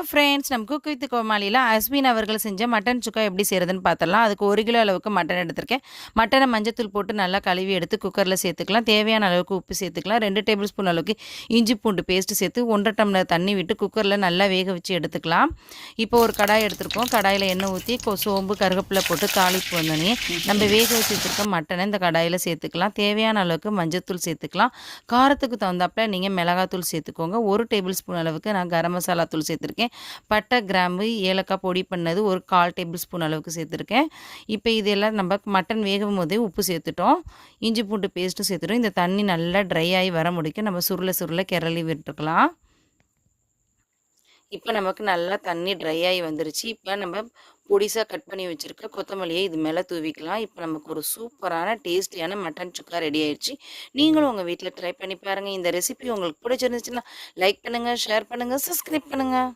Friends, நம்ம cook with கோமாளியில Ashwin அவர்கள் செஞ்ச மட்டன் சுக்கா எப்படி செய்றதுன்னு பார்த்துடலாம். அதுக்கு 1 கிலோ அளவுக்கு மட்டன் எடுத்திருக்கேன். மட்டன மஞ்சத்தூள் போட்டு நல்லா கழுவி எடுத்து குக்கர்ல சேர்த்துக்கலாம். தேவையான அளவுக்கு உப்பு சேர்த்துக்கலாம். 2 டேபிள் ஸ்பூன் அளவுக்கு இஞ்சி பூண்டு பேஸ்ட் சேர்த்து 1 1/2 டம்ளர் தண்ணி விட்டு குக்கர்ல நல்லா வேக வச்சு எடுத்துக்கலாம். இப்போ ஒரு கடாய் எடுத்திருக்கோம். கடாயில எண்ணெய் ஊத்தி சோம்பு, கருவேப்பிலை போட்டு தாளிப்பு வந்தோடனே நம்ம வேக வச்சு வச்சிருக்க மட்டனை இந்த கடாயில சேர்த்துக்கலாம். தேவையான அளவுக்கு மஞ்சத்தூள் சேர்த்துக்கலாம். காரத்துக்கு தகுந்தாப்புல நீங்க மிளகாத்தூள் சேர்த்துக்கோங்க. 1 டேபிள் ஸ்பூன் அளவுக்கு நான் கரம் மசாலா தூள் சேர்த்துருக்கேன். பட்டை, கிராம்பு, ஏலக்காய் பொடி பண்ணது ஒரு 1/4 டேபிள் ஸ்பூன் அளவுக்கு சேர்த்துருக்கேன். இப்போ இதெல்லாம் நம்ம மட்டன் வேகும் போதே உப்பு சேர்த்துட்டோம். இஞ்சி பூண்டு பேஸ்ட்டும் சேர்த்துட்டோம். இந்த தண்ணி நல்லா ட்ரை ஆகி வர முடிக்கும் நம்ம சுருள சுருள கிளறி விட்டுருக்கலாம். இப்போ நமக்கு நல்லா தண்ணி ட்ரை ஆகி வந்துருச்சு. இப்போ நம்ம பொடிசாக கட் பண்ணி வச்சுருக்க கொத்தமல்லியை இது மேலே தூவிக்கலாம். இப்போ நமக்கு ஒரு சூப்பரான டேஸ்டியான மட்டன் சுக்கா ரெடி ஆயிடுச்சு. நீங்களும் உங்கள் வீட்டில் ட்ரை பண்ணி பாருங்கள். இந்த ரெசிபி உங்களுக்கு பிடிச்சிருந்துச்சுன்னா லைக் பண்ணுங்கள், ஷேர் பண்ணுங்கள், சப்ஸ்கிரைப் பண்ணுங்கள்.